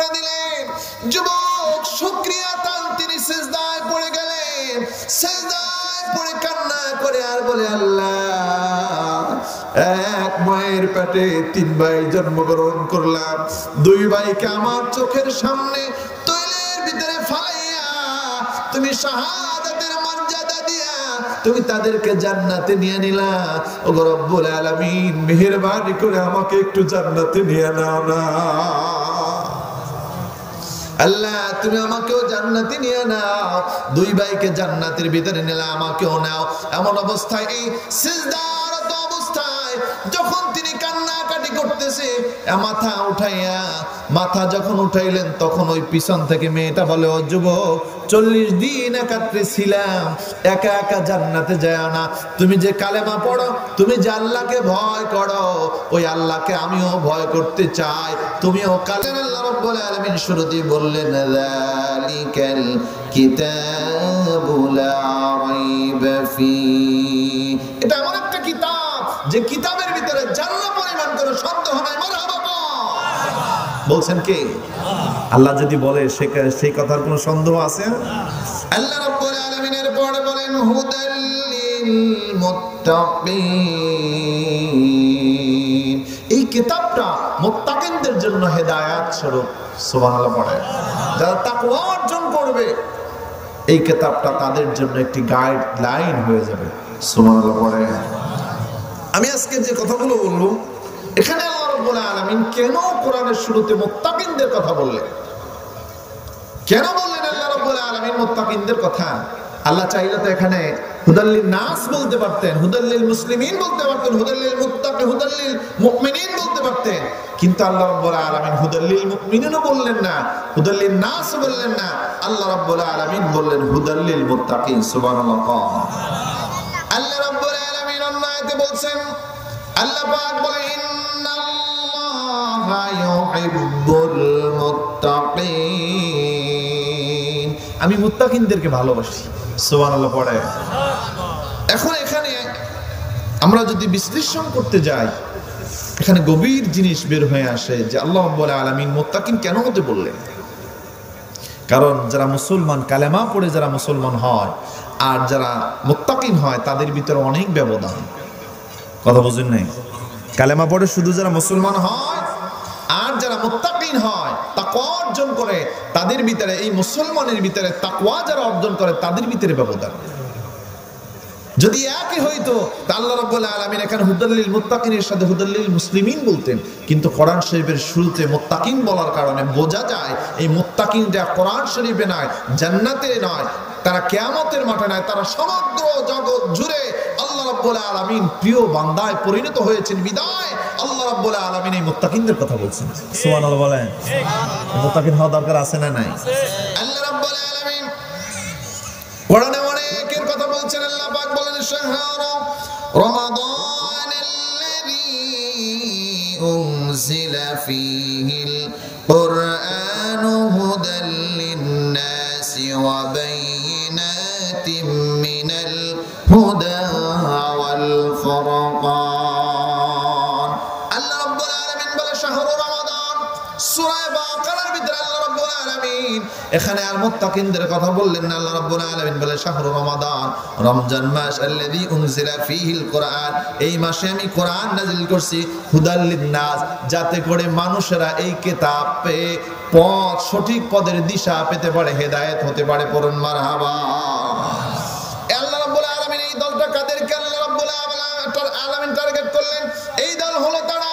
করে দিলেন। যুবক শুকরিয়া তান তিনি সিজদায় পড়ে গেলেন। সিজদায় পড়ে কান্না করে আর বলে, আল্লাহ, এক মায়ের পেটে 3 ভাই জন্মগ্রহণ করলাম। 2 ভাইকে আমার চোখের সামনে তৈলের ভিতরে ফালাইয়া তুমি শাহাদাতের মর্যাদা দিয়া তুমি তাদেরকে জান্নাতে নিয়ে নিলা। ওগো রব্বুল আলামিন, মেহেরবানি করে আমাকে একটু জান্নাতে নিয়ে নাও না। আল্লাহ, তুমি আমাকেও জান্নাতে নিয়ে নাও। 2 ভাইকে জান্নাতের ভিতরে নিলা, আমাকেও নাও। এমন অবস্থায়, এই সিজদারত অবস্থায় যখন তিনি কান্নাকাটি করতেছে, মাথা যখন উঠাইলেন, তখন ওই পিছন থেকে মেয়েটা বলে, ও যুবক, 40 দিন একাত্রে ছিলাম, একা একা জান্নাতে যায় না। তুমি যে কালেমা পড়ো, তুমি যে আল্লাহকে ভয় করো, ওই আল্লাহকে আমিও ভয় করতে চাই। তুমিও কালেমা। আল্লাহ রাব্বুল আলামিন শুরুতেই বললেন, যালিকাল কিতাবু লা রাইবা ফীহি। এটা এমন একটা কিতাব, যে কিতাবের ভিতরে জান্নাত পরিমাণ করে সন্দেহ নাই। মারহাবা বলছেন কে? আল্লাহ যদি বলে সেই কথার কোনো সন্দেহ আছে? আল্লাহ রাব্বুল আলামিনের পরে বলেন, হুদাল লিল মুত্তাকিন। এই কিতাবটা মুত্তাকিনদের জন্য হেদায়েত স্বরূপ। সুবহানাল্লাহ পড়ে। যারা তাকওয়া অর্জন করবে, এই কিতাবটা তাদের জন্য একটি গাইডলাইন হয়ে যাবে। সুবহানাল্লাহ পড়ে। আমি আজকে যে কথাগুলো বলবো, এখানে আল্লাহ রাব্বুল আলামিন কেন কোরআনের শুরুতে মুত্তাকিনদের কথা বললেন? কেন বললেন আল্লাহ রাব্বুল আলামিন মুত্তাকিনদের কথা? আল্লাহ চাইলে তো এখানে হুদাল্লিল নাস বলতে পারতেন, হুদাল্লিল মুসলিমিন বলতে পারতেন, হুদাল্লিল মুত্তাকি, হুদাল্লিল মুমিনিন বলতে পারতেন। কিন্তু আল্লাহ রাব্বুল আলামিন হুদাল্লিল মুমিনিনও বললেন না, হুদাল্লিল নাস বললেন না। আল্লাহ রাব্বুল আলামিন বললেন হুদাল্লিল মুত্তাকিন। সুবহানাল্লাহ। আল্লাহ রাব্বুল আলামিন অন্য আয়াতে বলছেন, আল্লাহ পাক বলেন, ইন্নাল্লাহা ইউহিব্বুল মুত্তাকিন। আমি মুত্তাকিনদেরকে ভালোবাসি। সুবহানাল্লাহ পড়ে। এখন এখানে আমরা যদি বিশ্লেষণ করতে যাই, এখানে গভীর জিনিস বের হয়ে আসে যে আল্লাহ রাব্বুল আলামিন মুত্তাকিন কেন হতে বললেন। কারণ যারা মুসলমান, কালেমা পড়ে যারা মুসলমান হয় আর যারা মুত্তাকিন হয়, তাদের ভিতরে অনেক ব্যবধান। কথা বুঝেন নাই? কালেমা পড়ে শুধু যারা মুসলমান হয় আর যারা মুত্তাকিন হয়, তাকওয়া অর্জন করে, তাদের ভিতরে, এই মুসলমানের ভিতরে তাকওয়া যারা অর্জন করে, তাদের ভিতরে ব্যবধান। যদি একই হইতো, আল্লাহ রাব্বুল আলামিন এখানে হুদাল্লিল মুত্তাকিনের সাথে হুদাল্লিল মুসলিমিন বলতেন। কিন্তু কোরআন শরীফের শুরুতে মুত্তাকিন বলার কারণে বোঝা যায় এই মুত্তাকিনরা কোরআন শরীফে নয়, জান্নাতে নয়, তারা কিয়ামতের মাঠে নয়, তারা সমগ্র জগৎ জুড়ে আল্লাহ রাব্বুল আলামিন প্রিয় বান্দায় পরিণত হয়েছেন। বিদায় আল্লাহ রাব্বুল আলামিন এই মুত্তাকিনদের কথা বলছেন। সুবহানাল্লাহ বলেন। মুত্তাকিন হওয়া দরকার আছে না নাই? আল্লাহ রাব্বুল আলামিন কোরআনে অনেকের কথা বলছেন। আল্লাহ পাক বলেন, শাহরু রমাদানাল্লাযী উনজিলা ফীহিল কুরআনু হুদাল লিন-নাসি ওয়া বায়িনাতিম মিনাল হুদা ওয়াল ফুরকান। আল্লাহ রাব্বুল আলামিন বলে, শাহরু রমাদান। সূরা বাকারার ভিতরে আল্লাহ রাব্বুল আলামিন এখানে আর মুত্তাকিনদের কথা বললেন না। আল্লাহ রাব্বুল আলামিন বলে, শাহরু রমাদান, রমজান মাস, আল্লাযী উনজিলা ফীহিল কুরআন, এই মাসে আমি কোরআন নাযিল করছি, হুদাল লিন-নাস, যাতে করে মানুষেরা এই কিতাব পেয়ে পথ, সঠিক পথের দিশা পেতে পারে, হেদায়েত হতে পারে। পড়ুন মারহাবা। আল্লাহ রাব্বুল আলামিন এই দলটা কাদেরকে আল্লাহ রাব্বুল আলামিন টার্গেট করলেন? এই দল হলো তারা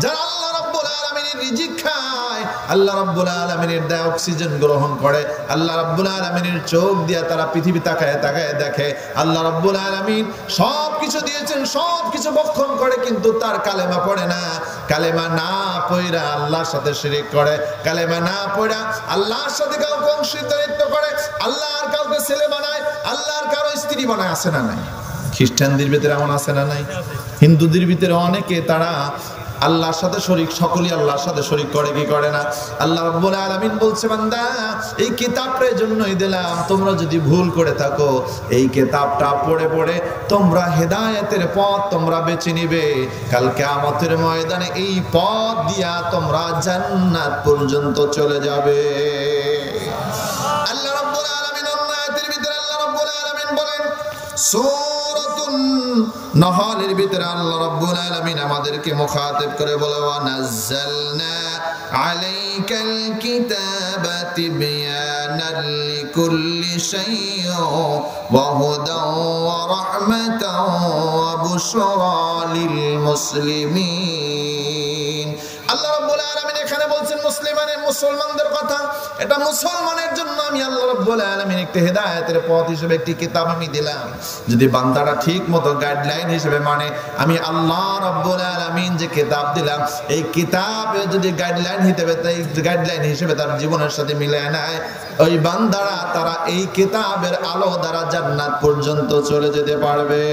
যারা আল্লাহ রাব্বুল আলামিনের রিজিক খায়, আল্লাহ রাব্বুল আলামিনের দেয়া অক্সিজেন গ্রহণ করে, আল্লাহ রাব্বুল আলামিনের চোখ দিয়ে তারা পৃথিবী তাকায় তাকায় দেখে। আল্লাহ রাব্বুল আলামিন সব কিছু দিয়েছেন, সব কিছু ভক্ষণ করে, কিন্তু তার কালেমা পড়ে না। কালেমা না পড়া আল্লাহর সাথে শিরক করে, কালেমা না পড়া আল্লাহর সাথে কাউকে অংশীদারিত্ব করে, আল্লাহর কাউকে ছেলে বানায়, আল্লাহর কারো স্ত্রী বানায়। আছে না নাই? খ্রিস্টানদের ভিতরে এমন আছে না নাই? হিন্দুদের ভিতরে অনেকে তারা আল্লাহর সাথে শরীক, সকলেই আল্লাহর সাথে শরীক করে কি করে না? আল্লাহ রাব্বুল আলামিন বলছে, বান্দা এই কিতাবটা জন্যই দিলাম, তোমরা যদি ভুল করে থাকো এই কিতাবটা পড়ে পড়ে তোমরা হেদায়েতের পথ তোমরা বেছে নিবে। কাল কিয়ামতের ময়দানে এই পথ দিয়া তোমরা জান্নাত পর্যন্ত চলে যাবে। আল্লাহ রাব্বুল আলামিন আয়াতের ভিতরে আল্লাহ রাব্বুল আলামিন বলেন, সূরাতুন নাহলের ভিতরে আল্লাহ রাব্বুল আলামিন আমাদেরকে মুখাতাব করে বলে, ওয়া নাযালনা আলাইকাল কিতাবা তিবয়ানাল লিকুল্লি শাইইন ওয়া হুদান ওয়া রাহমাতান ওয়া বুশরা লিল মুসলিমিন। আল্লাহ রাব্বুল আলামিন এখানে বলছেন মুসলমানদের কথা। এটা মুসলমানের জন্য আমি আল্লাহ রাব্বুল আলামিন একটা হেদায়েতের পথ হিসেবে একটি কিতাব আমি দিলাম। যদি বান্দারা ঠিক মতো গাইডলাইন হিসেবে মানে, আমি আল্লাহ রাব্বুল আলামিন যে কিতাব দিলাম এই কিতাবে যদি গাইডলাইন হিসেবে তার জীবনের সাথে মিলায় নেয়, ওই বান্দারা তারা এই কিতাবের আলো দ্বারা জান্নাত পর্যন্ত চলে যেতে পারবে।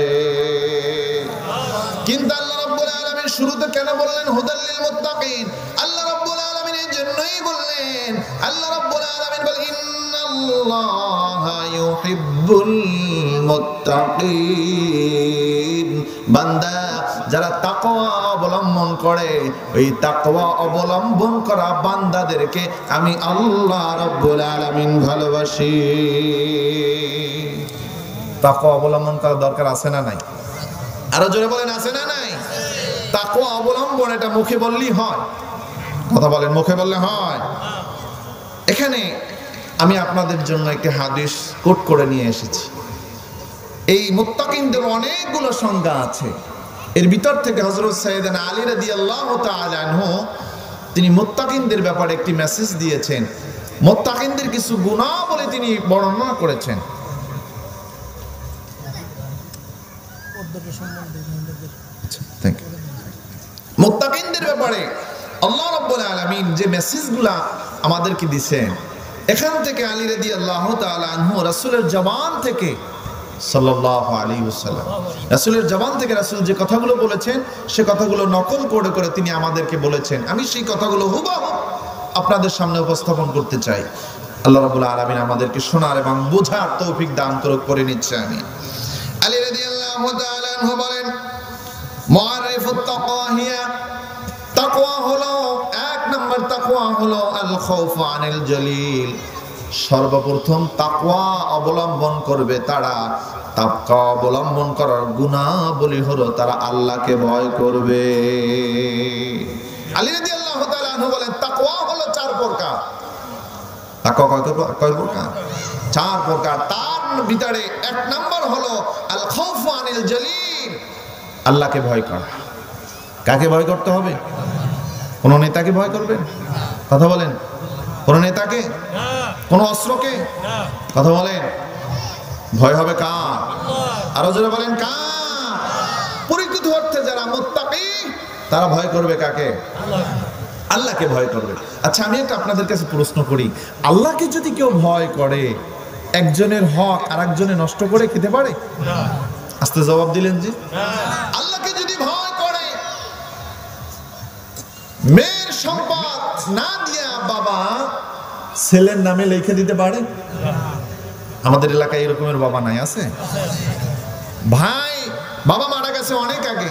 কিন্তু আল্লাহ রাব্বুল আলামিন শুরুতে কেন বললেন হুদাল লিল মুত্তাকিন? আল্লাহ রাব্বুল আলামিন এই জন্যই বললেন, আল্লাহ রাব্বুল আলামিন বলেন, ইন্নাল্লাহা ইউহিব্বুল মুত্তাকিন। বান্দা যারা তাকওয়া অবলম্বন করে, ওই তাকওয়া অবলম্বন করা বান্দাদেরকে আমি আল্লাহ রাব্বুল আলামিন ভালোবাসি। তাকওয়া অবলম্বন করার দরকার আছে না নাই? আরো জোরে বলেন, আছে না নাই? তাকওয়া অবলম্বন এটা মুখে বললেই হয়? কথা বলেন, মুখে বললে হয়? এখানে আমি আপনাদের জন্য একটি হাদিস কোট করে নিয়ে এসেছি। এই মুত্তাকিনদের অনেকগুলো সংজ্ঞা আছে। এর ভিতর থেকে হযরত সাইয়েদনা আলী রাদিয়াল্লাহু তাআলা আনহু তিনি মুত্তাকিনদের ব্যাপারে একটি মেসেজ দিয়েছেন। মুত্তাকিনদের কিছু গুণাবলী তিনি বর্ণনা করেছেন। মুত্তাকিনদের ব্যাপারে আল্লাহ রাব্বুল আলামিন যে মেসেজগুলা আমাদেরকে দিয়েছেন, এখান থেকে আলী রাদিয়াল্লাহু তাআলা আনহু রাসূলের জবান থেকে সাল্লাল্লাহু আলাইহি ওয়াসাল্লাম, রাসূলের জবান থেকে রাসূল যে কথাগুলো বলেছেন সে কথাগুলো নকল করে করে তিনি আমাদেরকে বলেছেন। আমি সেই কথাগুলো হুবহু আপনাদের সামনে উপস্থাপন করতে চাই। আল্লাহ রাব্বুল আলামিন আমাদেরকে শোনার এবং বোঝার তৌফিক দান করুক, করে নিচ্ছে আমি। আলী রাদিয়াল্লাহু তাআলা আনহু বলেন, মুআরিফুত তাকওয়া হিয়া, তাকওয়া হলো এক নম্বর তাকওয়া হলো আল খাউফু আনিল জলিল। সর্বপ্রথম তাকওয়া অবলম্বন করবে তারা, তাকওয়া অবলম্বন করার গুণাবলী হলো তারা আল্লাহকে ভয় করবে। আলী রাদিয়াল্লাহু তাআলা আনহু বলেন, তাকওয়া হলো চার প্রকার। তাকওয়া কয় প্রকার? চার প্রকার। তার ভিতরে এক নম্বর হলো আল খাউফু আনিল জলিল, আল্লাহকে ভয় করা। কাকে ভয় করতে হবে? কোন নেতাকে ভয় করবেন? কথা বলেন। কোন নেতাকে? কোন অস্ত্রকে? কথা বলেন। ভয় হবে কার? আরো জোরে বলেন, কার? পরিচিত অর্থে যারা মুত্তাকি তারা ভয় করবে কাকে? আল্লাহকে ভয় করবে। আচ্ছা, আমি একটা আপনাদের কাছে প্রশ্ন করি, আল্লাহকে যদি কেউ ভয় করে, একজনের হক আর একজনে নষ্ট করে খেতে পারে? আস্তে জবাব দিলেন জি। আল্লাহকে যদি ভয় করে, মেয়ের সম্পদ না দিয়া বাবা ছেলের নামে লিখে দিতে পারে? আমাদের এলাকায় এরকমের বাবা নাই? আছে ভাই, বাবা মারা গেছে অনেক আগে,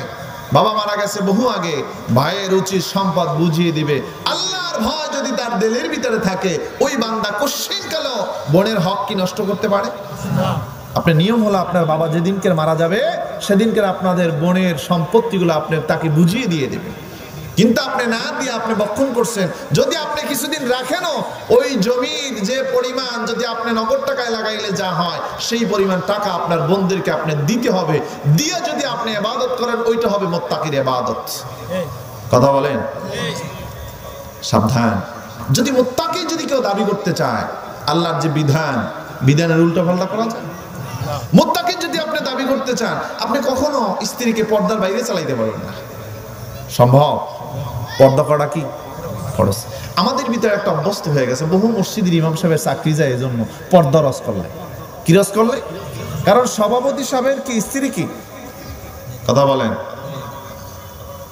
বাবা মারা গেছে বহু আগে, ভাইয়ের উচিত সম্পদ বুঝিয়ে দিবে। আল্লাহর ভয় যদি তার দিলের ভিতরে থাকে, ওই বান্দা কোশ্চিন কালো বোনের হক কি নষ্ট করতে পারে? আপনার নিয়ম হলো, আপনার বাবা যেদিনকে মারা যাবে সেদিনকে আপনাদের বোনের সম্পত্তিগুলো আপনি তাকে বুঝিয়ে দিয়ে দেবেন। কিন্তু আপনি না দিয়ে আপনি বক্ষণ করছেন। যদি আপনি কিছুদিন রাখেনও, ওই জমির যে পরিমাণ যদি আপনি নগদ টাকায় লাগাইলে যা হয়, সেই পরিমাণ টাকা আপনার বোনদেরকে আপনি দিতে হবে। দিয়ে যদি আপনি ইবাদত করেন, ওইটা হবে মুত্তাকির ইবাদত। কথা বলেন, সাবধান। যদি মুত্তাকি যদি কেউ দাবি করতে চায়, আল্লাহর যে বিধান, বিধানের উল্টো পাল্টা করা যায়? মুত্তাকি যদি আপনি দাবি করতে চান, আপনি কখনো স্ত্রীকে পর্দার বাইরে চালাইতে পারবেন না। সম্ভব? পর্দা করা কি ফরজ। আমাদের ভিতরে একটা অভ্যস্ত হয়ে গেছে, বহু মসজিদের ইমাম সাহেবের চাকরি যায় এজন্য পর্দা রস করলে। কি রস করলে? কারণ সভাপতি সাহেবের কি স্ত্রী কি? কথা বলেন।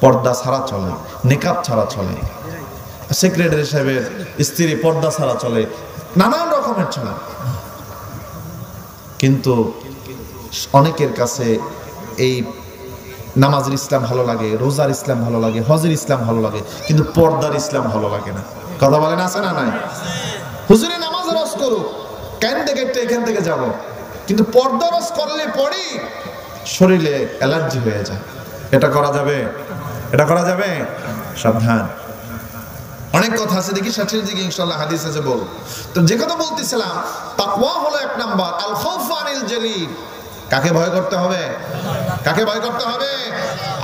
পর্দা ছাড়া চলে, নেকাব ছাড়া চলে, সেক্রেটারি সাহেবের স্ত্রী পর্দা ছাড়া চলে, নানান রকমের চলে। কিন্তু অনেকের কাছে এই নামাজের ইসলাম ভালো লাগে, রোজার ইসলাম ভালো লাগে, হজের ইসলাম ভালো লাগে, কিন্তু পর্দার ইসলাম ভালো লাগে না। কথা বলেন আছে না নাই? হুজুরে নামাজ রস করুক, কেন থেকে এখান থেকে যাব, কিন্তু পর্দা রস করলে পরেই শরীরে অ্যালার্জি হয়ে যায়। এটা করা যাবে? এটা করা যাবে? সাবধান। অনেক কথা আছে, দেখি শেষের দিকে ইনশাআল্লাহ হাদিস আছে বল। তো যে কথা বলতেছিলাম, তাকওয়া হলো এক নাম্বার, আল খাউফু আনিল জালিল। কাকে ভয় করতে হবে? কাকে ভয় করতে হবে?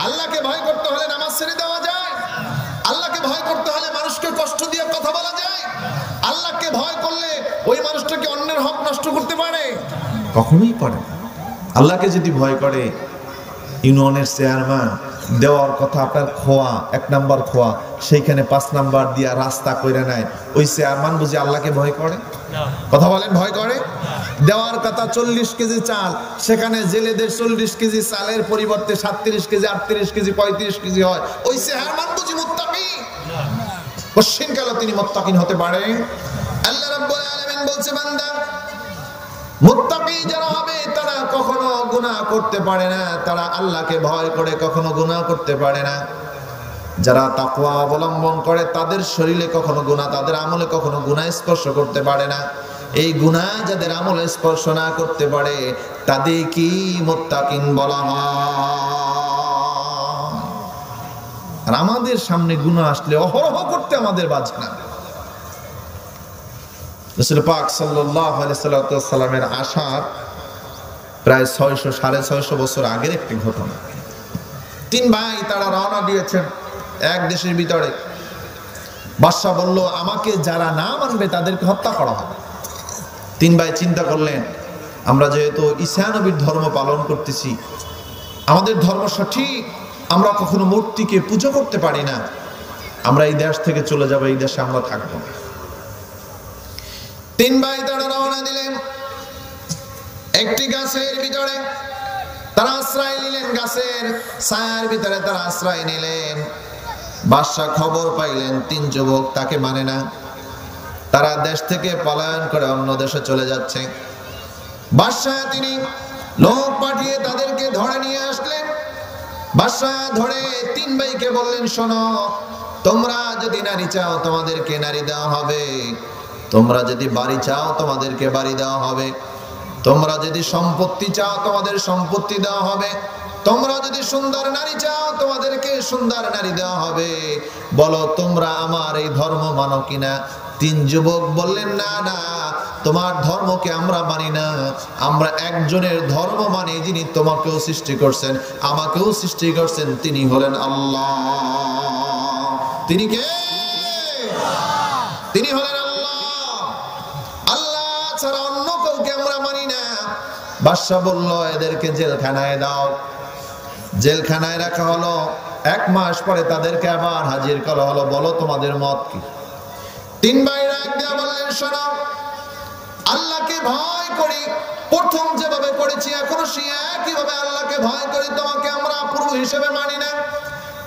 আল্লাহকে ভয় করতে হলে নামাজ ছেড়ে দেওয়া যায়? আল্লাহকে ভয় করতে হলে মানুষকে কষ্ট দিয়ে কথা বলা যায়? আল্লাহকে ভয় করলে ওই মানুষটাকে অন্যের হক নষ্ট করতে পারে? কখনোই পারে না। আল্লাহকে যদি ভয় করে, ইউনিয়নের চেয়ারম্যান দেওয়ার কথা আপনার খোয়া, 1 নাম্বার খোয়া, সেইখানে 5 নাম্বার দিয়া রাস্তা কইরা নেয়, ওই চেয়ারম্যান বুঝি আল্লাহকে ভয় করে? কথা বলেন, ভয় করে? দেওয়ার কথা 40 কেজি চাল, সেখানে জেলেদের 40 কেজি চালের পরিবর্তে 37 কেজি, 38 কেজি, 35 কেজি হয়, ওই চেয়ারম্যান বুঝি মুত্তাকি? কশিনকালে তিনি মুত্তাকিন হতে পারে? আল্লাহ রাব্বুল আলামিন বলছে, বান্দা মুত্তাকি যারা হবে তারা কখনো গুনাহ করতে পারে না, তারা আল্লাহকে ভয় করে কখনো গুনাহ করতে পারে না। যারা তাকওয়া অবলম্বন করে তাদের শরীরে কখনো গুনাহ, তাদের আমলে কখনো গুনাহ স্পর্শ করতে পারে না। এই গুনাহ যাদের আমলে স্পর্শ না করতে পারে তাদের কি মুত্তাকিন বলা হয়। আর আমাদের সামনে গুনাহ আসলে অহরহ করতে আমাদের বাজে না। রাসূল পাক সাল্লাল্লাহু আলাইহি সাল্লামের আসার প্রায় 600-650 বছর আগের একটি ঘটনা। 3 ভাই তারা রওনা দিয়েছেন এক দেশের ভিতরে। বাদশা বলল, আমাকে যারা না মানবে তাদেরকে হত্যা করা হবে। 3 ভাই চিন্তা করলেন, আমরা যেহেতু ঈসা নবীর ধর্ম পালন করতেছি, আমাদের ধর্ম সঠিক, আমরা কখনো মূর্তিকে পূজা করতে পারি না, আমরা এই দেশ থেকে চলে যাব, এই দেশে আমরা থাকবো। 3 ভাই তারা রওনা দিলেন একটি গাছের ভিতরে। তারা আশ্রয় নিলেন, গাছের ছায়ার ভিতরে তারা আশ্রয় নিলেন। বাদশা খবর পাইলেন 3 যুবক তাকে মানে না, তারা দেশ থেকে পলায়ন করে অন্য দেশে চলে যাচ্ছে। বাদশা তিনি লোক পাঠিয়ে তাদেরকে ধরে নিয়ে আসলেন। বাদশা ধরে 3 ভাইকে বললেন, শোনো, তোমরা যদি নারী চাও তোমাদেরকে নারী দেওয়া হবে, তোমরা যদি বাড়ি চাও তোমাদেরকে বাড়ি দেওয়া হবে, তোমরা যদি সম্পত্তি চাও তোমাদের সম্পত্তি দেওয়া হবে, তোমরা যদি সুন্দর নারী চাও তোমাদেরকে সুন্দর নারী দেওয়া হবে, বলো তোমরা আমার এই ধর্ম মানো কিনা। 3 যুবক বললেন, না না, তোমার ধর্মকে আমরা মানি না, আমরা একজনের ধর্ম মানি যিনি তোমাকেও সৃষ্টি করছেন, আমাকেও সৃষ্টি করছেন, তিনি হলেন আল্লাহ। তিনি কে? তিনি হলেন আল্লাহ। আল্লাহ ছাড়া অন্য কাউকে আমরা মানি না। বাদশা বলল, এদেরকে জেলখানায় দাও। জেলখানায় রাখা হলো। 1 মাস পরে তাদেরকে আবার হাজির করা হলো, বলো তোমাদের মত কি। 3 ভাই রাগ দিয়ে বললেন, শোনো, আল্লাহকে ভয় করি, প্রথম যেভাবে করেছি এখনো সেই একইভাবে আল্লাহকে ভয় করি, তোমাকে আমরা প্রভু হিসেবে মানি না,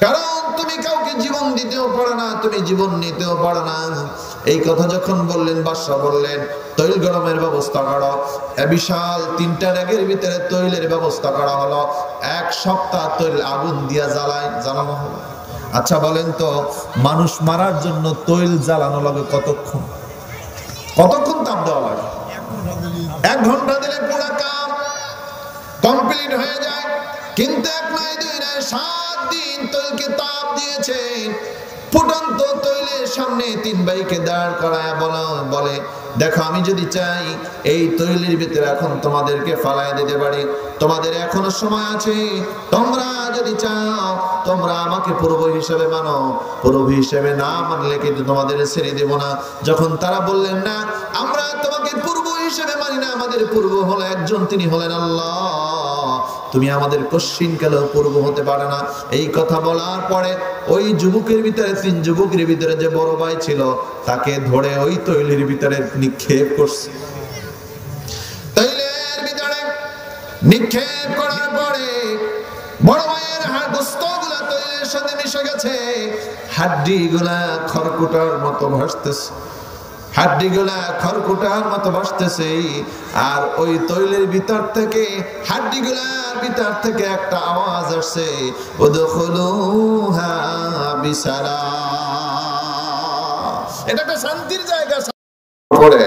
কারণ তুমি কাউকে জীবন দিতেও পারো না, তুমি জীবন নিতেও পারো না। এই কথা যখন বললেন, বাদশা বললেন, তৈল গরমের ব্যবস্থা করো। বিশাল 3টা র্যাগের ভিতরে তৈলের ব্যবস্থা করা হলো। 1 সপ্তাহ তৈল আগুন দিয়া জ্বালানো হলো। আচ্ছা বলেন তো, মানুষ মারার জন্য তৈল জ্বালানো লাগে কতক্ষণ? কতক্ষণ তাপ দেওয়া লাগে? 1 ঘন্টা দিলে পুরো কাম কমপ্লিট হয়ে যায়। কিন্তু 1 নয় 2 নয় 7 দিন তৈলকে তাপ দিয়েছেন। ফুটন্ত তৈলের সামনে 3 ভাইকে দাঁড় করায় বলে, দেখো, আমি যদি চাই এই তৈলের ভিতরে এখন তোমাদেরকে ফালায় দিতে পারি, তোমাদের এখনো সময় আছে, তোমরা যদি চাও তোমরা আমাকে প্রভু হিসেবে মানো, প্রভু হিসেবে না মানলে কিন্তু তোমাদের ছেড়ে দেব না। যখন তারা বললেন, না, আমরা তোমাকে প্রভু হিসেবে মানি না, আমাদের প্রভু হলো একজন, তিনি হলেন আল্লাহ, তুমি আমাদের কশিনকালেও প্রভু হতে পারে না। এই কথা বলার পরে ওই যুবকের ভিতরে 3 যুবকের ভিতরে যে বড় ভাই ছিল তাকে ধরে ওই তৈলের ভিতরে নিক্ষেপ করছে। তৈলের ভিতরে নিক্ষেপ করার পরে বড় ভাইয়ের গোস্তগুলো তৈলের সাথে মিশে গেছে, হাড্ডিগুলা খড়কুটার মতো ভাসতেছে, হাড্ডিগুলা খড়কুটার মতো ভাসতেছে। আর ওই তৈলের ভিতর থেকে, হাড্ডিগুলার ভিতর থেকে একটা আওয়াজ আসছে, উদখুলুহা বিসালাম। এটা একটা শান্তির জায়গা। পড়ে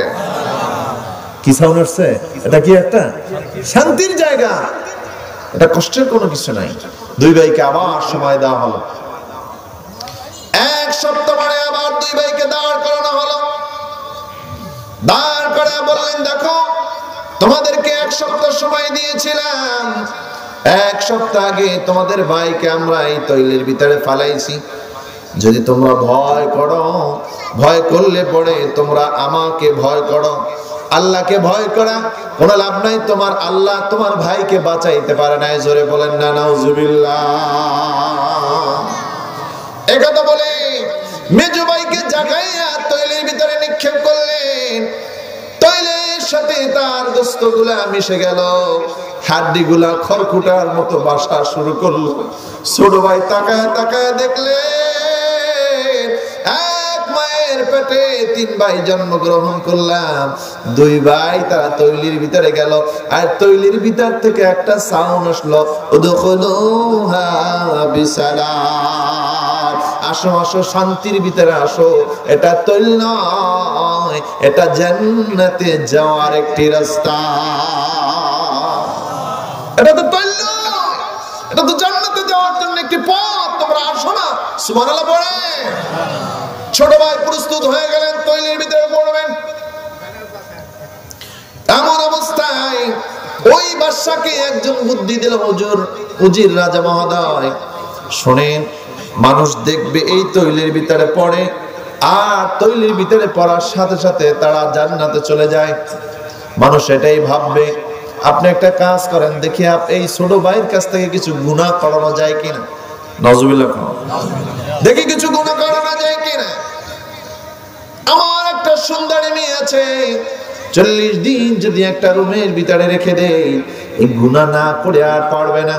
কি সাউন্ড আসছে? এটা কি একটা শান্তির জায়গা, এটা কষ্টের কোনো কিছু নাই। দুই ভাইকে আবার সময় দেওয়া হলো, এক সপ্তাহ পরে আবার দুই ভাইকে দাঁড় করানো হলো। দাঁড় করে বললেন, দেখো তোমাদেরকে এক সপ্তাহ সময় দিয়েছিলাম, এক সপ্তাহ আগে তোমাদের ভাইকে আমরা এই তৈলের ভিতরে ফালাইছি। যদি তোমরা ভয় করো, ভয় করলে পরে তোমরা আমাকে ভয় করো, আল্লাহকে ভয় করা কোনো লাভ নাই। তোমার আল্লাহ তোমার ভাইকে বাঁচাইতে পারে নাই। জোরে বলেন না নাউজুবিল্লাহ। একথা বলে মেজো ভাইকে জাগাইয়া তৈলের ভিতরে নিক্ষেপ করলেন। তৈলের সাথে তার গোস্তগুলা মিশে গেল, হাড্ডিগুলা খড়কুটার মতো বাসা শুরু করলো। ছোট ভাই তাকায় তাকায় দেখলে এক মায়ের পেটে তিন ভাই জন্মগ্রহণ করলাম, দুই ভাই তারা তৈলির ভিতরে গেল। আর তৈলির ভিতর থেকে একটা সাউন্ড আসলো, উদখুলুহা বিসালাম। আসো আসো, শান্তির ভিতরে আসো। এটা তৈল নয়, এটা জান্নাতে যাওয়ার একটি রাস্তা। এটা তো তৈল নয়, এটা তো জান্নাতে যাওয়ার জন্য একটি পথ। তোমরা আসো না, সুবহানাল্লাহ পড়ে। ছোট ভাই প্রস্তুত হয়ে গেলেন, তৈলের ভিতরে পড়বেন। এমন অবস্থায় ওই বাদশাকে একজন বুদ্ধি দিল, হুজুর, উজির রাজা মহোদয় শোনেন, মানুষ দেখবে এই তৈলের ভিতরে পড়ে, আর তৈলের ভিতরে পড়ার সাথে সাথে তারা জান্নাতে চলে যায়। মানুষ এটাই ভাববে। আপনি একটা কাজ করেন, দেখি এই ছোট ভাইয়ের কাছ থেকে কিছু গুনাহ করানো যায় কিনা। নাউজুবিল্লাহ। দেখি কিছু গুনাহ করানো যায় কিনা। আমার একটা সুন্দরী মেয়ে আছে, 40 দিন যদি একটা রুমের ভিতরে রেখে দেই, এই গুনাহ না করে আর পারবে না।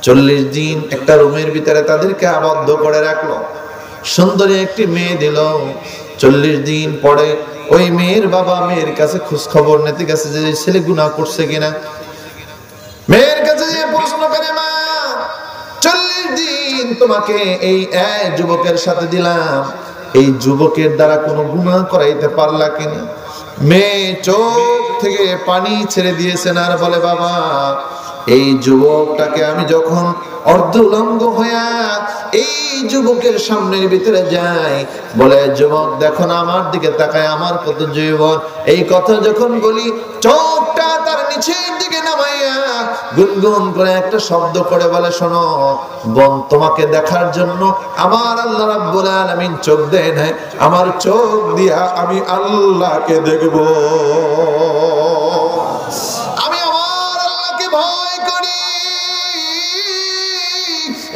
40 দিন একটা রুমের ভিতরে তাদেরকে আবদ্ধ করে রাখলো, সুন্দরী একটি মেয়ে দিল। 40 দিন পরে ওই মেয়ের বাবা মেয়ের কাছে খোঁজ খবর নিতে গেছে যে ছেলে গুনাহ করছে কিনা। মেয়ের কাছে যে প্রশ্ন করে, মা 40 দিন তোমাকে এই এক যুবকের সাথে দিলাম, এই যুবকের দ্বারা কোনো গুনাহ করাইতে পারলা কিনা? মেয়ে চোখ থেকে পানি ছেড়ে দিয়েছেন আর বলে, বাবা এই যুবকটাকে আমি যখন অর্ধ উলঙ্গ হইয়া এই যুবকের সামনের ভিতরে যাই, বলে যুবক দেখো না আমার দিকে তাকায়, আমার কত যৌবন। এই কথা যখন বলি, চোখটা তার নিচের দিকে নামাইয়া গুনগুন করে একটা শব্দ করে বলে, শোনো বোন, তোমাকে দেখার জন্য আমার আল্লাহ রাব্বুল আলামিন চোখ দেয় নাই, আমার চোখ দিয়া আমি আল্লাহকে দেখব। আমি আমার আল্লাহকে ভয় করি।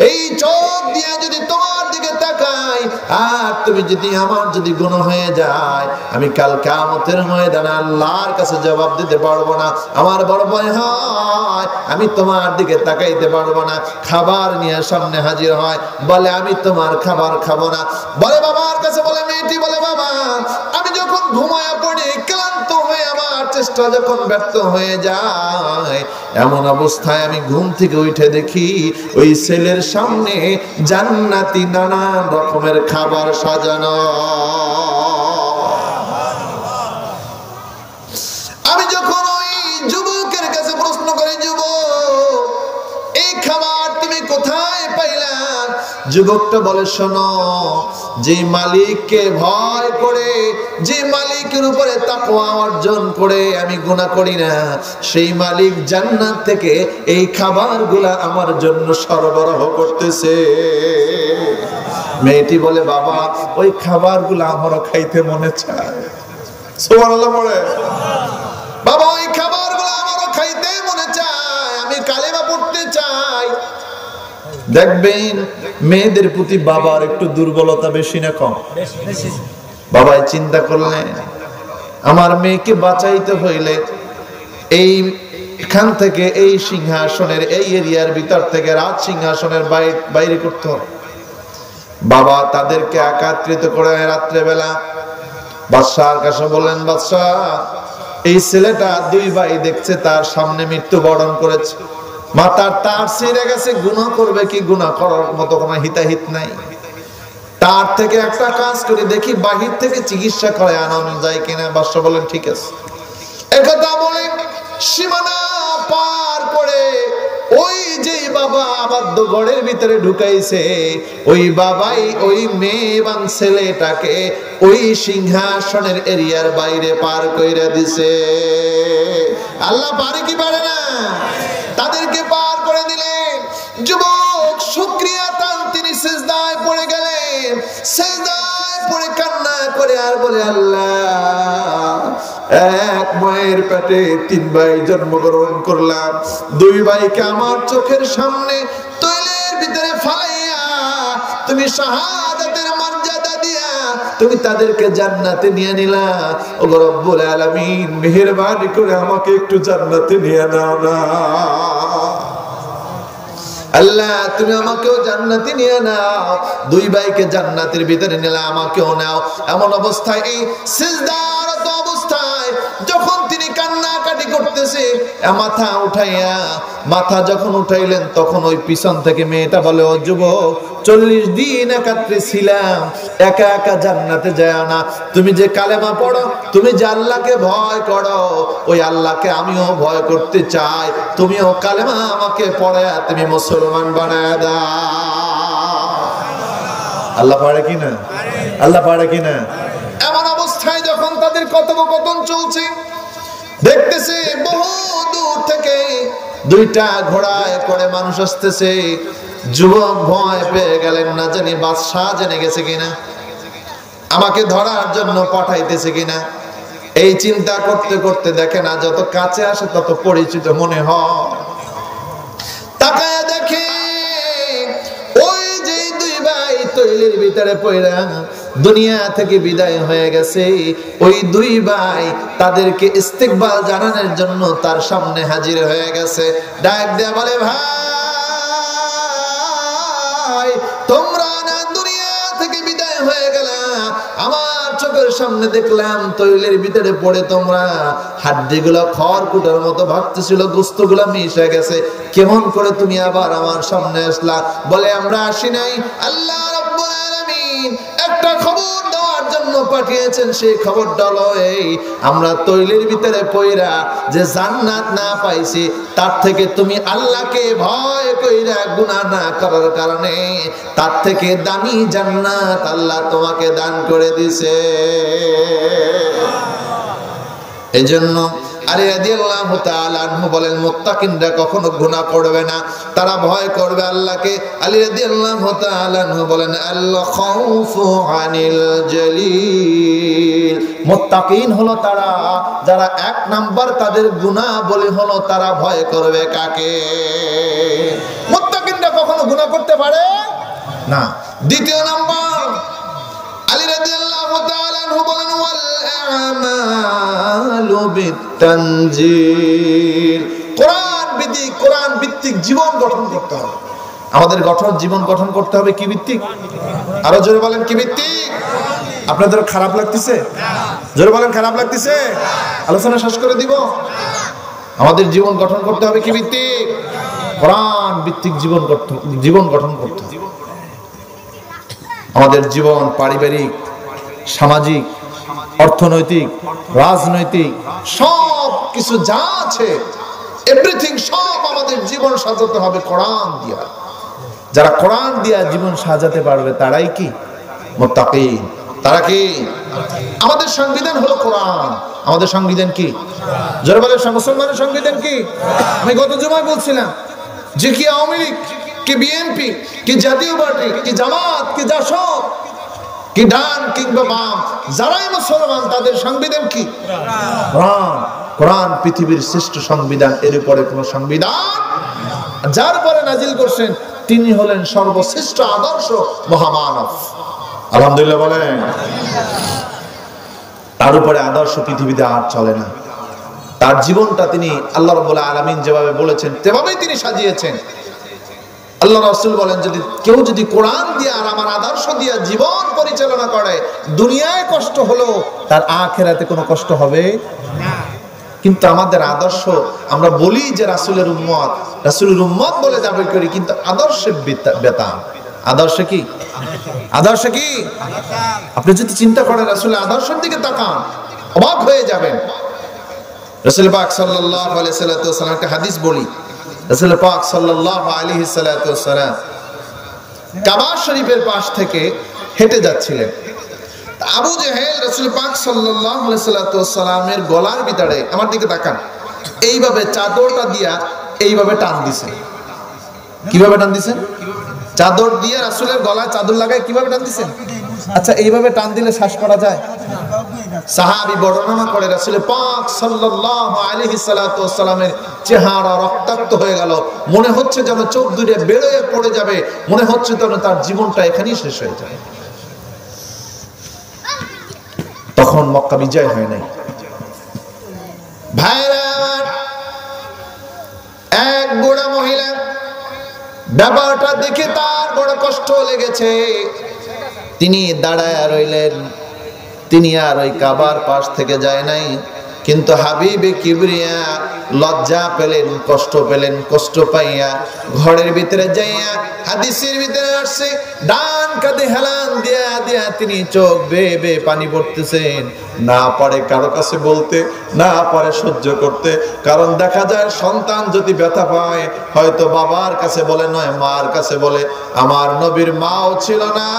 এই চোখ দিয়া যদি তোমার দিকে তাকাই, আর তুমি যদি আমার যদি গুনাহ হয়ে যায়, আমি কাল কিয়ামতের ময়দানে আল্লাহর কাছে জবাব দিতে পারবো না। আমার বড় ভয় হয়, আমি তোমার দিকে তাকাইতে পারবো না। খাবার নিয়ে সামনে হাজির হয়, বলে আমি তোমার খাবার খাবো না। বলে বাবার কাছে, বলে মেয়েটি বলে, বাবা আমি যখন ঘুমায়া পড়ি, ক্লান্ত হয়ে আমার চেষ্টা যখন ব্যর্থ হয়ে যায়, এমন অবস্থায় আমি ঘুম থেকে উঠে দেখি ওই ছেলের সামনে জান্নাতি নানান রকমের খাবার সাজানো। আমি যখন ওই যুবকের কাছে প্রশ্ন করি, যুবক এই খাবার তুমি কোথায় পাইলা? যুবকটা বলে, শোনো, যে মালিককে ভয় করে, যে মালিকের উপরে তাকওয়া অর্জন করে আমি গুনাহ করি না, সেই মালিক জান্নাত থেকে এই খাবারগুলা আমার জন্য সরবরাহ করতেছে। মেয়েটি বলে, বাবা ওই খাবারগুলা আমারও খাইতে মনে চায়। সুবহানাল্লাহ বলে, বাবা ওই খাবারগুলো আমারও খাইতে মনে চায়, আমি কালেমা পড়তে চাই। দেখবেন মেয়েদের প্রতি বাবার একটু দুর্বলতা বেশি না কম? বাবাই চিন্তা করলেন, আমার মেয়েকে বাঁচাইতে হইলে এই এখান থেকে এই সিংহাসনের এই এরিয়ার ভিতর থেকে রাজ সিংহাসনের বাইরে করতে হবে। বাবা তাদেরকে একত্রিত করে রাত্রে বেলা বাদশাহর কাছে বললেন, বাদশাহ এই ছেলেটা দুই ভাই দেখছে তার সামনে মৃত্যুবরণ করেছে, মাথার তার ছিঁড়ে গেছে, গুনাহ করবে কি, গুনাহ করার মতো কোনো হিতাহিত নাই, তার থেকে একটা কাজ করে দেখি বাহির থেকে চিকিৎসা করে আনানো যায় কিনা। বাদশাহ বলেন ঠিক আছে। একথা বলে সীমানা পার করে ওই যে বাবা আবদ্ধ ঘরের ভিতরে ঢুকাইছে, ওই বাবাই ওই মেয়ে এবং ছেলেটাকে ওই সিংহাসনের এরিয়ার বাইরে পার কইরা দিছে। আল্লাহ পারে কি পারে না? তাদেরকে পার করে দিলেন। যুবক শুকরিয়া তান তিনি সিজদায় পড়ে গেলেন, সিজদায় পড়ে কান্না করে আর বলে, আল্লাহ এক মায়ের পেটে তিন ভাই জন্মগ্রহণ করলাম, দুই ভাইকে আমার চোখের সামনে তৈলের ভিতরে ফালাইয়া তুমি শাহাদাতের মর্যাদা দিয়া তুমি তাদেরকে জান্নাতে নিয়ে নিলা। ও রব্বুল আলামিন মেহেরবানি করে আমাকে একটু জান্নাতে নিয়ে নাও না আল্লাহ, তুমি আমাকেও জান্নাতে নিয়ে নাও। দুই ভাইকে জান্নাতের ভিতরে নিলা, আমাকেও নাও। এমন অবস্থায় এই সিজদারত অবস্থায় যখন তিনি কান্নাকাটি করতেছে, মাথা উঠাইয়া মাথা যখন উঠাইলেন তখন ওই পিছন থেকে মেয়েটা বলে, ও যুবক 40 দিন একাত্রে ছিলাম, একা একা জান্নাতে যায় না। তুমি যে কালেমা পড়ো, তুমি যে আল্লাহকে ভয় করো, ওই আল্লাহকে আমিও ভয় করতে চাই। তুমিও কালেমা আমাকে পড়ায়া তুমি মুসলমান বানায় দাও। আল্লাহ পারে কিনা? আল্লাহ পারে কিনা? এমন অবস্থায় যখন তাদের কথোপকথন চলছে, দেখতেছে বহু দূর থেকে দুইটা ঘোড়ায় করে মানুষ আসতেছে। যুবক ভয় পেয়ে গেলেন, না জানি বাদশাহ জেনে গেছে কিনা, আমাকে ধরার জন্য পাঠাইতেছে কিনা। এই চিন্তা করতে করতে দেখে না যত কাছে আসে তত পরিচিত মনে হয়। তাকায়া দেখে ওই যে দুই ভাই তৈলের ভিতরে পড়া দুনিয়া থেকে বিদায় হয়ে গেছে, ওই দুই ভাই তাদেরকে ইস্তেকবাল জানানোর জন্য তার সামনে হাজির হয়ে গেছে। ডাক দেয়া বলে, ভাই তোমরা না দুনিয়া থেকে বিদায় হয়ে গেলা, আমার চোখের সামনে দেখলাম তৈলের ভিতরে পড়ে তোমরা হাড্ডিগুলো খড়কুটোর মতো ভাবতেছিল, গোস্তগুলো মিশে গেছে, কেমন করে তুমি আবার আমার সামনে আসলা? বলে, আমরা আসি নাই, আল্লাহ রাব্বুল আলামিন একটা খবর দেওয়ার জন্য পাঠিয়েছেন। সেই খবরটা হলো এই, আমরা তৈলের ভিতরে পইরা যে জান্নাত না পাইছি, তার থেকে তুমি আল্লাহকে ভয় কইরা গুনাহ না করার কারণে তার থেকে দামি জান্নাত আল্লাহ তোমাকে দান করে দিছে। এজন্য আলী রাদিয়াল্লাহু তাআলা আনহু বলেন, মুত্তাকিনরা কখনো গুনাহ করবে না, তারা ভয় করবে আল্লাহকে। আলী রাদিয়াল্লাহু তাআলা আনহু বলেন, আল খাউফু আনিল জালিল। মুত্তাকিন হলো তারা যারা এক নাম্বার তাদের গুনাহ বলে হলো তারা ভয় করবে কাকে? মুত্তাকিনরা কখনো গুনাহ করতে পারে না। দ্বিতীয় নাম্বার আলী রাদিয়াল্লাহু তাআলা আনহু বলেন, ওয়াল আমালু বিতানজিল। কোরআন ভিত্তিক জীবন গঠন করতে হবে। আমাদের জীবন গঠন করতে হবে কি ভিত্তিক? আরো জোরে বলেন, কি ভিত্তিক? আপনাদের খারাপ লাগতেছে? জোরে বলেন, খারাপ লাগতেছে? আলোচনা শেষ করে দিব। আমাদের জীবন গঠন করতে হবে কি ভিত্তিক? কোরআন ভিত্তিক জীবন গঠন করতে হবে। আমাদের জীবন পারিবারিক, সামাজিক, অর্থনৈতিক, রাজনৈতিক সব কিছু যা আছে এভরিথিং সব আমাদের জীবন সাজাতে হবে কোরআন দিয়া। যারা কোরআন দিয়া জীবন সাজাতে পারবে তারাই কি মুত্তাকিন। তারা কি? আমাদের সংবিধান হলো কোরআন। আমাদের সংবিধান কি? যারা বলে মুসলমানের সংবিধান কি? আমি গত জুমায় বলছিলাম যে কি আওয়ামী লীগ, কি বিএনপি, কি জাতীয় পার্টি, কি জামাত, কি জাসদ, কি ডান কিংবা বাম, যারাই মুসলমান তাদের সংবিধান কি? কোরআন। কোরআন পৃথিবীর শ্রেষ্ঠ সংবিধান, এর উপরে কোন সংবিধান। যার পরে নাজিল করছেন তিনি হলেন সর্বশ্রেষ্ঠ আদর্শ মহামানব। আলহামদুলিল্লাহ বলেন। তার উপরে আদর্শ পৃথিবীতে আর চলে না। তার জীবনটা তিনি আল্লাহ রাব্বুল আলামিন যেভাবে বলেছেন তেভাবেই তিনি সাজিয়েছেন। আল্লাহ রাসূল বলেন, যদি কোরআন দিয়ে আর আমার আদর্শ দিয়ে জীবন পরিচালনা করে, দুনিয়ায় কষ্ট হলো তার আখিরাতে কোনো কষ্ট হবে না। কিন্তু আমাদের আদর্শ, আমরা বলি যে রাসূলের উম্মত বলে দাবি করি, কিন্তু আদর্শের বেতাম। আদর্শ কি? আপনি যদি চিন্তা করেন রাসূলের আদর্শের দিকে তাকান, অবাক হয়ে যাবেন। রাসূল পাক সাল্লাল্লাহু আলাইহি ওয়াসাল্লাম একটা হাদিস বলি। রাসূল পাক সাল্লাল্লাহু আলাইহি ওয়াসাল্লাম কাবা শরীফের পাশ থেকে হেঁটে যাচ্ছিলেন। আবু জেহেল রাসূল পাক সাল্লাল্লাহু আলাইহি ওয়াসাল্লামের গলার ভিতরে, আমার দিকে তাকান, এইভাবে চাদরটা দিয়া এইভাবে টান দিছে। কিভাবে টান দিছেন? চাদর দিয়ে রাসূলের গলায় চাদর লাগায় কিভাবে টান দিছেন? আচ্ছা, এইভাবে টান দিলে শ্বাস করা যায়? সাহাবী বর্ণনা করে রাসূল পাক সাল্লাল্লাহু আলাইহি ওয়াসাল্লামের চেহারা রক্তাক্ত হয়ে গেল, মনে হচ্ছে যেন চোখ দুটো বেরোয় পড়ে যাবে, মনে হচ্ছে যেন তার জীবনটা এখানেই শেষ হয়ে যাবে। তখন মক্কা বিজয় হয় নাই। ভাইরা, এক বুড়া মহিলা, ব্যাপারটা দেখে তার বড় কষ্ট লেগেছে। তিনি দাঁড়ায় রইলেন, তিনি আর ওই কাবার পাশ থেকে যায় নাই। কিন্তু হাবিবে কিবরিয়া লজ্জা পেলেন, কষ্ট পাইয়া ঘরের ভিতরে যাইয়া, হাদিসের ভিতরে আসছে, ডান কাঁধে হেলান দিয়া দিয়া তিনি চোখ বেয়ে বেয়ে পানি পড়তেছেন। না পারে কারো কাছে বলতে, না পারে সহ্য করতে। কারণ দেখা যায় সন্তান যদি ব্যথা পায়, হয়তো বাবার কাছে বলে নয় মার কাছে বলে। আমার নবীর মাও ছিল না,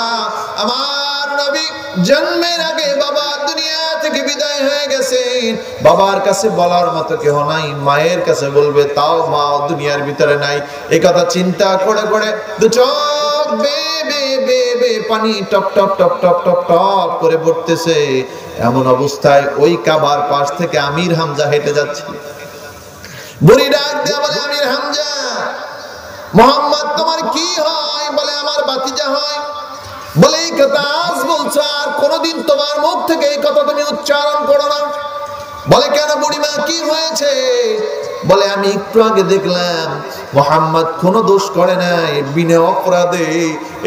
আমার নবী জন্মের আগে বাবা দুনিয়া থেকে বিদায় হয়ে গেছেন। বাবার কাছে বলার মতো কেহ নাই, মায়ের কাছে বলবে, তাও মা দুনিয়ার ভিতরে নাই। এই কথা চিন্তা করে করে দু চোখ বে পানি top top top top top top করে পড়তেছে। এমন অবস্থায় ওই কাবার পাশ থেকে আমির হামজা হেঁটে যাচ্ছে। বুড়ি ডাক দিয়ে বলে, আমির হামজা, মোহাম্মদ তোমার কি হয়? বলে, আমার ভাতিজা হয়। বলে, এই কথা আজ বলছো, আর কোনদিন তোমার মুখ থেকে এই কথা তুমি উচ্চারণ করো না। বলে, কেন বুড়িমা, কি হয়েছে? বলে, আমি একটু আগে দেখলাম মোহাম্মদ কোনো দোষ করে নাই, বিনা অপরাধে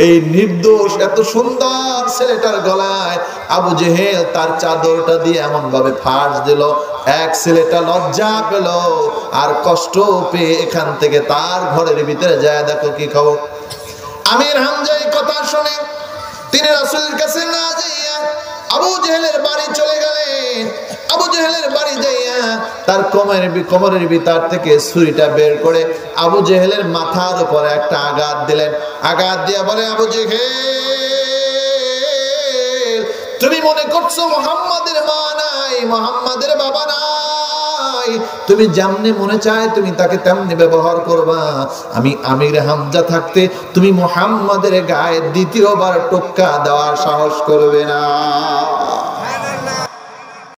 এই নির্দোষ এত সুন্দর ছেলেটার গলায় আবু জেহেল তার চাদরটা দিয়ে এমন ভাবে ফাঁস দিল, এক ছেলেটা লজ্জা পেল আর কষ্ট পেয়ে এখান থেকে তার ঘরের ভিতরে যায়। দেখো কি খবর। আমির হামজা এই কথা শুনে তিনি রাসূলের কাছে না যাইয়া আবু জেহেলের বাড়ি চলে গেলেন। আবু জেহেলের বাড়ি যাইয়া তার কোমরের ভিতর থেকে ছুরিটা বের করে আবু জেহেলের মাথার উপরে একটা আঘাত দিলেন। আঘাত দিয়া বলে, আবু জেহেল, তুমি মনে করছো মুহাম্মাদের মা নাই, মুহাম্মাদের বাবা নাই, তুমি যেমনে মনে চায় তুমি তাকে তেমনি ব্যবহার করবা। আমি আমির হামজা থাকতে তুমি মুহাম্মাদের গায়ে দ্বিতীয়বার টোক্কা দেওয়ার সাহস করবে না।